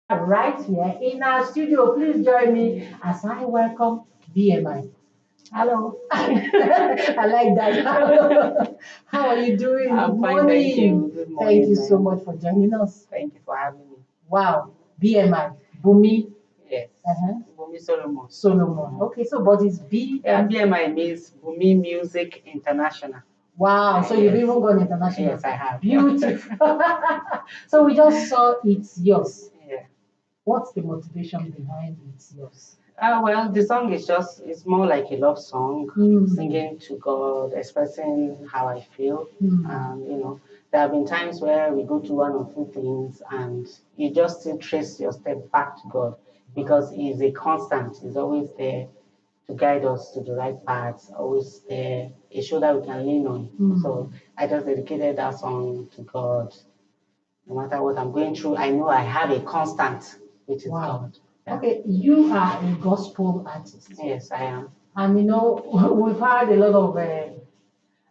Right here in our studio. Please join me as I welcome BMI. Hello. I like that. How are you doing? I'm Good fine, thank you. morning. Good Thank morning, you so ma'am. much for joining us. Thank you for having me. Wow. BMI. Bumi Yes. Bumi Solomon. Solomon. Okay, so what is B? Yeah, BMI means Bumi Music International. Wow. So you've even gone international. Yes, I have. Beautiful. So we just saw it's yours. Yeah. What's the motivation behind it's yours? Well, the song is it's more like a love song, singing to God, expressing how I feel. There have been times where we go through one or two things and you just still trace your step back to God because He's a constant, He's always there to guide us to the right path, always there, a shoulder we can lean on. So I just dedicated that song to God. No matter what I'm going through, I know I have a constant, which is God. Yeah. Okay, you are a gospel artist. Yes, I am. And we've had a lot of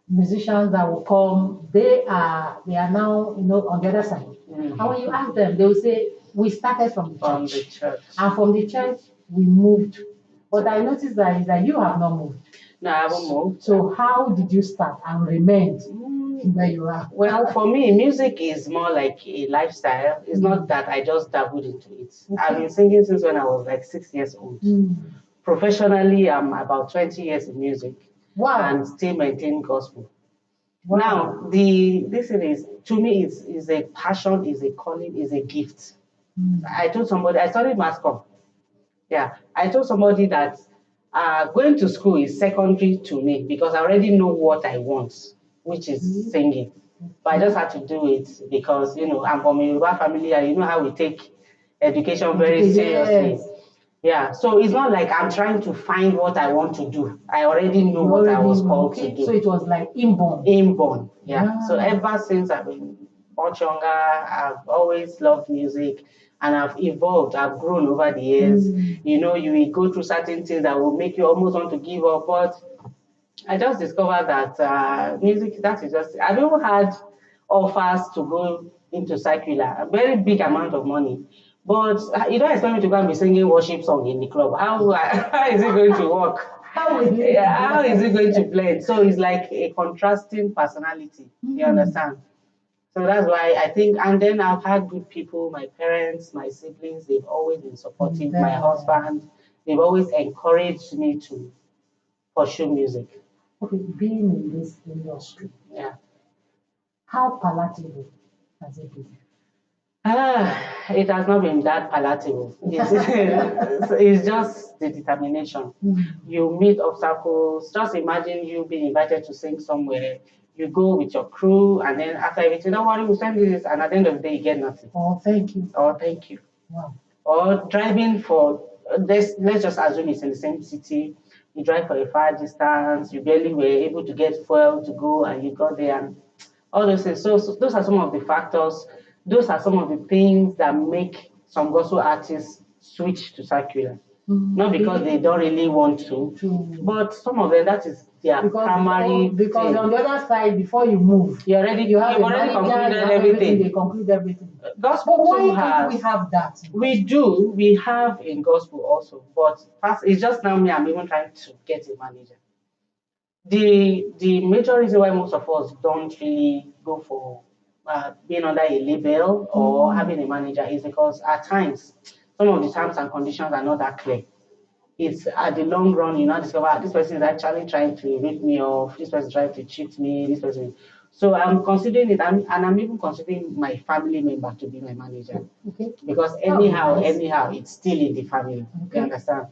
musicians that will come. They are now on the other side. And when you ask them, they will say, "We started from the From church, the church. and from the church we moved." But I noticed that is that you have not moved. No, I haven't moved. So how did you start and remained where you are? Well, for me, music is more like a lifestyle. It's not that I just dabbled into it. I've been singing since when I was like 6 years old. Professionally, I'm about 20 years in music. Wow. And still maintain gospel. Wow. Now, this is to me is a passion, is a calling, is a gift. I told somebody I studied mass comm. Yeah, I told somebody that going to school is secondary to me because I already know what I want, which is singing. But I just had to do it because I'm from a Yoruba family and you know how we take education very seriously. Yes. Yeah, so it's not like I'm trying to find what I want to do. I already know what I was called to do. So it was like inborn. Inborn, yeah. So ever since I've been much younger, I've always loved music and I've evolved, I've grown over the years. You will go through certain things that will make you almost want to give up. But I just discovered that music, that is just, I've even had offers to go into secular, a very big amount of money. But you don't expect me to go and be singing worship song in the club. How is it going to work? How is it going to blend? So it's like a contrasting personality. You understand? So that's why I think, and then I've had good people, my parents, my siblings, they've always been supportive, my husband, they've always encouraged me to pursue music. Okay, being in this industry, Yeah. how palatable has it been? It has not been that palatable. It's just the determination. You meet obstacles. Just imagine you being invited to sing somewhere. You go with your crew, and then after everything, don't worry, we'll send you this, and at the end of the day, you get nothing. Oh, thank you. Oh, thank you. Wow. Or driving for, let's just assume it's in the same city. You drive for a far distance. You barely were able to get fuel to go, and you got there, and all those things. So those are some of the factors. Those are some of the things that make some gospel artists switch to secular. Not because they don't really want to, but some of them, that is their primary because thing. on the other side, before you move, you have already concluded everything. They conclude everything. Gospel but why don't we have that? We do. We have in gospel also, but it's just now me. I'm even trying to get a manager. The major reason why most of us don't really go for being under a label or having a manager is because at times some of the terms and conditions are not that clear. It's at the long run, you now discover this person is actually trying to rip me off, this person is trying to cheat me, this person. So I'm considering it, and I'm even considering my family member to be my manager. Okay. Because anyhow, it's still in the family. Okay. You understand?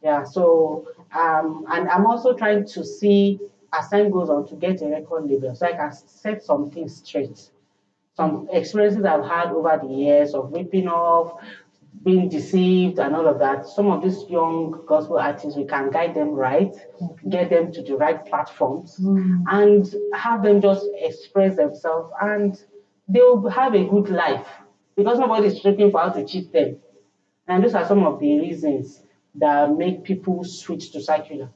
Yeah, so and I'm also trying to see as time goes on to get a record label so I can set some things straight. Some experiences I've had over the years of ripping off, being deceived, and all of that. Some of these young gospel artists, we can guide them right, get them to the right platforms, and have them just express themselves, and they'll have a good life because nobody's looking for how to cheat them. And those are some of the reasons that make people switch to secular.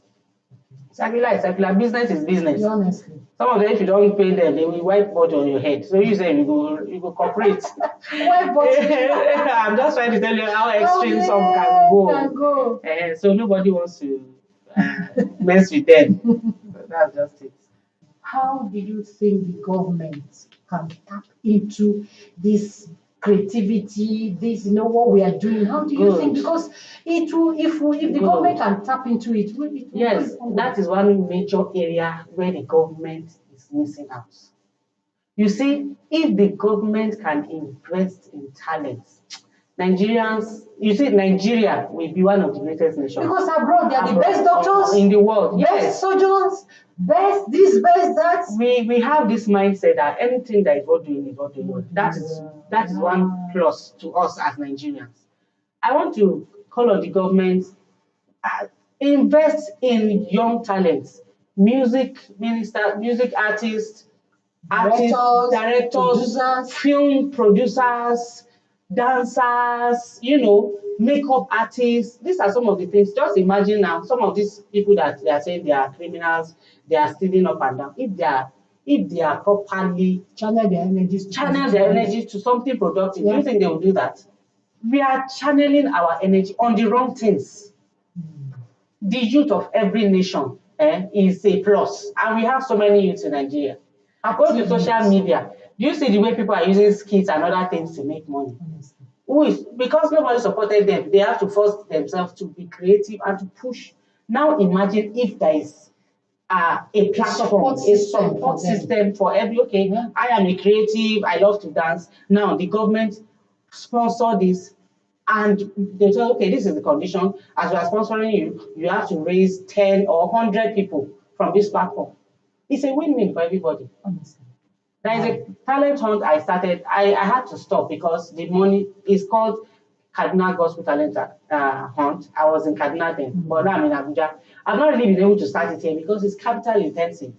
Circular is circular. Business is business. Honestly. Some of them, if you don't pay them, they will wipe body on your head. So you say you go cooperate. Wipe body. I'm just trying to tell you how extreme some can go. Can go. So nobody wants to mess with them. So that's just it. How do you think the government can tap into this creativity, this, what we are doing? How do you think? Because it will, if the government can tap into it, will. Yes, that is one major area where the government is missing out. You see, if the government can invest in talents, Nigerians, you see, Nigeria will be one of the greatest nations. Because abroad, they are the best doctors in the world. Best surgeons, best this, best that. We have this mindset that anything that is worth doing is worth doing. That is one plus to us as Nigerians. I want to call on the government, invest in young talents, music minister, music artists, directors, producers, film producers, dancers, makeup artists. These are some of the things. Just imagine now, some of these people that they are saying they are criminals, they are stealing up and down. If they are properly channel their energies to something productive, do you think they will do that? We are channeling our energy on the wrong things. The youth of every nation is a plus, and we have so many youths in Nigeria. Go to social media. Do you see the way people are using skits and other things to make money? Because nobody supported them, they have to force themselves to be creative and to push. Now imagine if there is a platform, a support system for every, I am a creative, I love to dance. Now the government sponsor this, and they say, okay, this is the condition. As we are sponsoring you, you have to raise 10 or 100 people from this platform. It's a win-win for everybody. Honestly. There is a talent hunt I started. I had to stop because the money is called Kaduna Gospel Talent Hunt. I was in Kaduna then, but now I'm in Abuja. I've not really been able to start it here because it's capital intensive.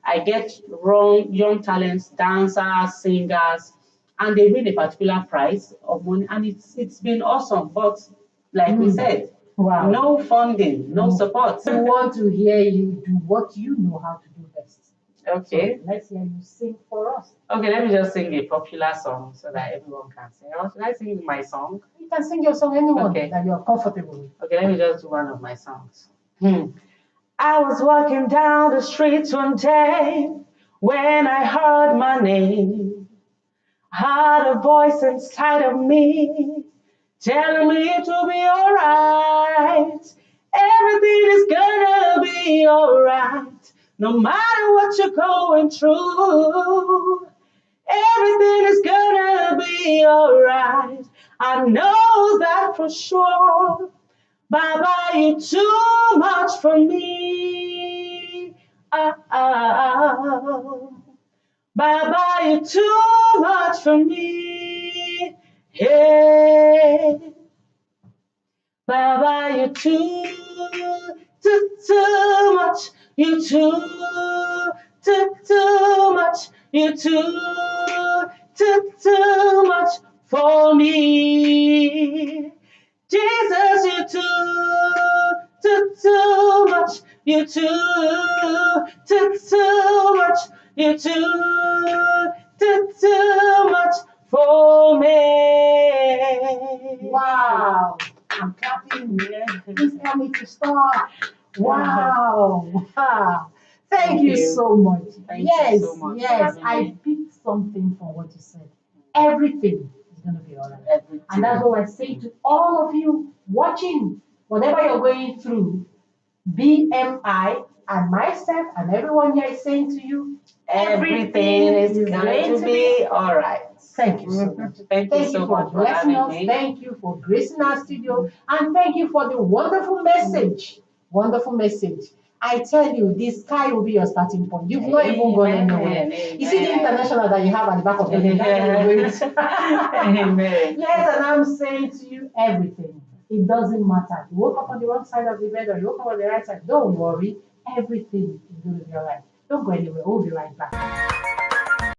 I get young talents, dancers, singers, and they win a particular prize of money, and it's been awesome. But like we said, no funding, no support. We want to hear you do what you know how to do best. Okay. So let's hear you sing for us. Okay, let me just sing a popular song so that everyone can sing. Or should I sing my song? You can sing your song anyone that you're comfortable with. Okay, let me just do one of my songs. I was walking down the street one day when I heard my name. I heard a voice inside of me telling me to be alright. Everything is gonna be alright. No matter what you're going through, everything is gonna be alright. I know that for sure. Baba, you too much for me. Baba, you too much for me. Hey, Baba, you too much. You too much. You too much for me. Jesus, you too much. You too much. You too much for me. Wow. I'm clapping. Please tell me to start. Wow. Thank you so much. Thank you so much. Yes, I picked something from what you said. Everything is going to be all right. And that's what I say to all of you watching, whatever you're going through, BMI and myself and everyone here is saying to you, everything is going to be all right. Thank you so much. Thank you so much for blessing having us. me. Thank you for gracing our studio. And thank you for the wonderful message. Wonderful message. I tell you, the sky will be your starting point. You've not even gone anywhere. You see the international that you have at the back of your head. Amen. Yes, and I'm saying to you, everything. It doesn't matter. You woke up on the wrong side of the bed or you woke up on the right side. Don't worry. Everything is going to be all right. Don't go anywhere. We'll be right back.